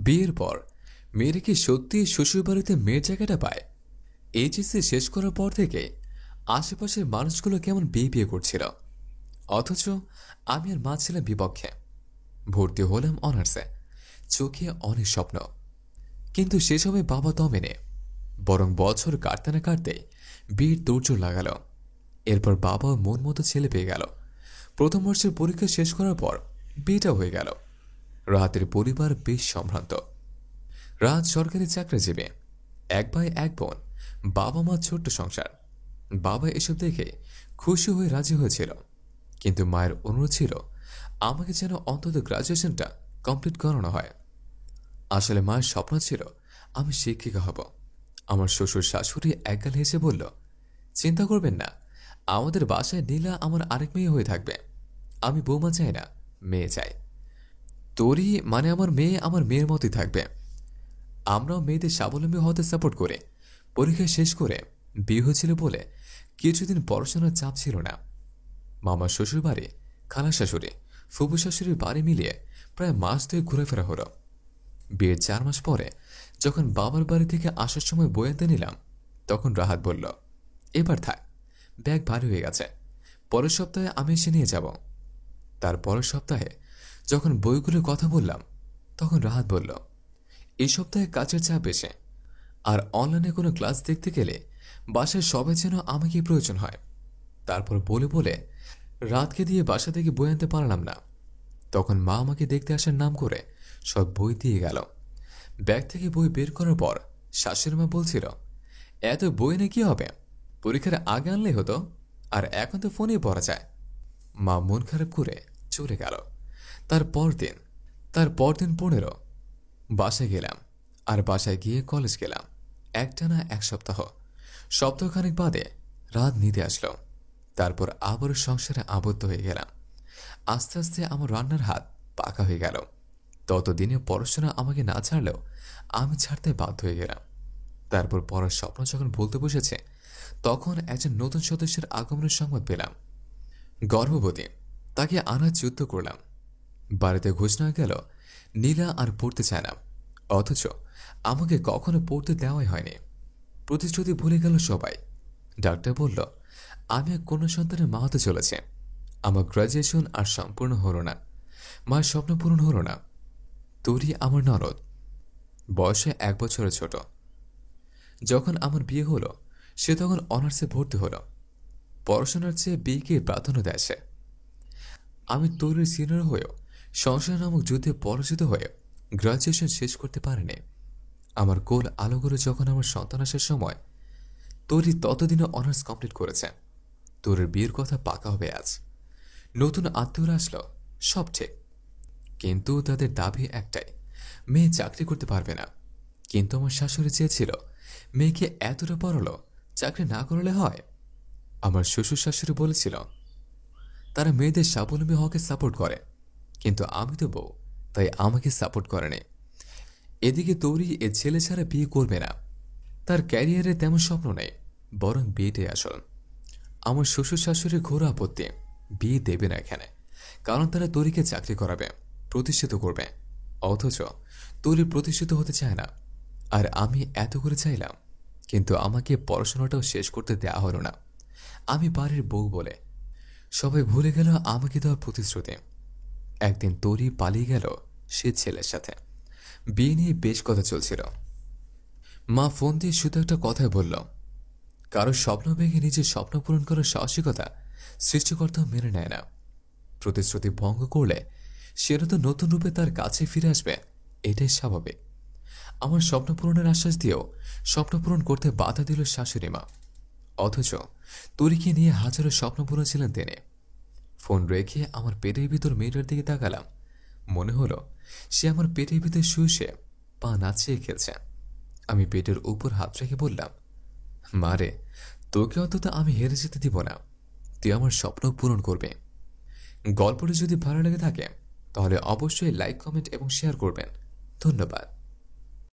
বিয়ের পর মেয়েরা কি সত্যি শ্বশুরবাড়িতে মেয়ের জায়গাটা পায়? এইচএসসি শেষ করার পর থেকে আশেপাশের মানুষগুলো কেমন বিয়ে বিয়ে করছিল, অথচ আমি আর মা ছিলাম বিপক্ষে। ভর্তি হলাম অনার্সে, চোখে অনেক স্বপ্ন, কিন্তু সে সময় বাবা দমেনে, বরং বছর কাটতে না কাটতেই বিয়ের তোড়জোড় লাগালো। এরপর বাবা মন মতো ছেলে পেয়ে গেল। প্রথম বর্ষের পরীক্ষা শেষ করার পর বিয়েটা হয়ে গেল। রাতের পরিবার বেশ সম্ভ্রান্ত। রাত সরকারি চাকরিজীবী, এক ভাই এক বোন, বাবা মা, ছোট্ট সংসার। বাবা এসব দেখে খুশি হয়ে রাজি হয়েছিল, কিন্তু মায়ের অনুরোধ ছিল আমাকে যেন অন্তত গ্রাজুয়েশনটা কমপ্লিট করানো হয়। আসলে মায়ের স্বপ্ন ছিল আমি শিক্ষিকা হব। আমার শ্বশুর শাশুড়ি একগাল হেসে বলল, চিন্তা করবেন না, আমাদের বাসায় নীলা আমার আরেক মেয়ে হয়ে থাকবে। আমি বৌমা চাই না, মেয়ে চাই। তোরই মানে আমার মেয়ে আমার মেয়ের মতোই থাকবে। আমরাও মেয়েদের স্বাবলম্বী হতে সাপোর্ট করে পরীক্ষা শেষ করে বিয়ে হয়েছিল বলে কিছুদিন পড়াশোনার চাপ ছিল না। মামার শ্বশুর বাড়ি, খালা শাশুড়ি, ফুফু শাশুড়ির বাড়ি মিলিয়ে প্রায় মাস 2 ঘুরেফেরা হলো। বিয়ের 4 মাস পরে যখন বাবার বাড়ি থেকে আসার সময় বই আনতে নিলাম, তখন রাহাত বলল, এবার থাক, ব্যাগ ভারী হয়ে গেছে, পরের সপ্তাহে আমি এসে নিয়ে যাব। তার পরের সপ্তাহে যখন বইগুলোর কথা বললাম, তখন রাহাত বলল, এই সপ্তাহে কাজের চাপ বেশি, আর অনলাইনে কোনো ক্লাস দেখতে গেলে বাসায় সবাই যেন আমাকে প্রয়োজন হয়। তারপর বলে বলে রাতকে দিয়ে বাসা থেকে বই আনতে পারলাম না। তখন মা আমাকে দেখতে আসার নাম করে সব বই দিয়ে গেল। ব্যাগ থেকে বই বের করার পর শাশুড়ি মা বলছিল, এত বই এনে কি হবে, পরীক্ষার আগে আনলেই হতো, আর এখন তো ফোনেই পড়া যায়। মা মন খারাপ করে চলে গেল। তার পরদিন 15 বাসায় গেলাম, আর বাসায় গিয়ে কলেজ গেলাম। একটানা 1 সপ্তাহ। সপ্তাহখানেক বাদে রাত নিতে আসলো। তারপর আবার সংসারে আবদ্ধ হয়ে গেলাম। আস্তে আস্তে আমার রান্নার হাত পাকা হয়ে গেল। ততদিনে পড়াশোনা আমাকে না ছাড়লেও আমি ছাড়তে বাধ্য হয়ে গেলাম। তারপর পড়ার স্বপ্ন যখন বলতে বসেছে, তখন একজন নতুন সদস্যের আগমনের সংবাদ পেলাম। গর্ভবতী, তাকে আনার যুদ্ধ করলাম। বাড়িতে ঘোষণা গেল নীলা আর পড়তে চায় না, অথচ আমাকে কখনো পড়তে দেওয়াই হয়নি। প্রতিশ্রুতি ভুলে গেল সবাই। ডাক্তার বলল আমি এক কন্যা সন্তানের মা হতে চলেছে। আমার গ্রাজুয়েশন আর সম্পূর্ণ হলো না, মায়ের স্বপ্ন পূরণ হলো না। তোরই আমার ননদ, বয়সে 1 বছরের ছোট। যখন আমার বিয়ে হলো, সে তখন অনার্সে ভর্তি হলো। পড়াশোনার চেয়ে বিয়েকে প্রাধান্য দেয় সে। আমি তোরের সিনিয়র হয়েও সংসার নামক যুদ্ধে পরাজিত হয়ে গ্রাজুয়েশন শেষ করতে পারিনি। আমার কোল আলো করে যখন আমার সন্তান আসার সময়, তোরই ততদিনে অনার্স কমপ্লিট করেছে। তোরের বিয়ের কথা পাকা হবে আজ। নতুন আত্মীয়রা আসলো, সব ঠিক, কিন্তু তাদের দাবি একটাই, মেয়ে চাকরি করতে পারবে না। কিন্তু আমার শাশুড়ি চেয়েছিল মেয়েকে এতটা পড়ালো, চাকরি না করলে হয়। আমার শ্বশুর শাশুড়ি বলেছিল তারা মেয়েদের স্বাবলম্বী হওয়াকে সাপোর্ট করে, কিন্তু আমি তো বউ, তাই আমাকে সাপোর্ট করেনি। এদিকে তৌরি এ ছেলে ছাড়া বিয়ে করবে না। তার ক্যারিয়ারে তেমন স্বপ্ন নেই, বরং বিয়েটাই আসল। আমার শ্বশুর শাশুড়ির ঘোর আপত্তি, বিয়ে দেবে না এখানে, কারণ তারা তরিকে চাকরি করাবে, প্রতিষ্ঠিত করবে। অথচ তরি প্রতিষ্ঠিত হতে চায় না। আর আমি এত করে চাইলাম, কিন্তু আমাকে পড়াশোনাটাও শেষ করতে দেয়া হলো না। আমি বাড়ির বউ বলে সবাই ভুলে গেল আমাকে দেওয়ার প্রতিশ্রুতি। একদিন তরি পালিয়ে গেল সে ছেলের সাথে। বিয়ে নিয়ে বেশ কথা চলছিল। মা ফোন দিয়ে শুধু একটা কথাই বলল, কারো স্বপ্ন ভেঙে নিজের স্বপ্ন পূরণ করার সাহসিকতা সৃষ্টিকর্তাও মেনে নেয় না। প্রতিশ্রুতি ভঙ্গ করলে সেটা তো নতুন রূপে তার কাছে ফিরে আসবে, এটাই স্বাভাবিক। আমার স্বপ্ন পূরণের আশ্বাস দিয়েও স্বপ্ন পূরণ করতে বাধা দিল শাশুড়ি মা। অথচ তরিকে নিয়ে হাজারো স্বপ্ন পূরণ ছিলেন তিনি। ফোন রেখে আমার পেটের ভিতর মেয়েটার দিকে তাকালাম। মনে হলো সে আমার পেটের ভিতর শুয়ে শুয়ে পা নাচিয়ে খেলছে। আমি পেটের উপর হাত রেখে বললাম, মারে, তোকে অন্তত আমি হেরে যেতে দিব না, তুই আমার স্বপ্ন পূরণ করবে। গল্পটি যদি ভালো লেগে থাকে তাহলে অবশ্যই লাইক, কমেন্ট এবং শেয়ার করবেন। ধন্যবাদ।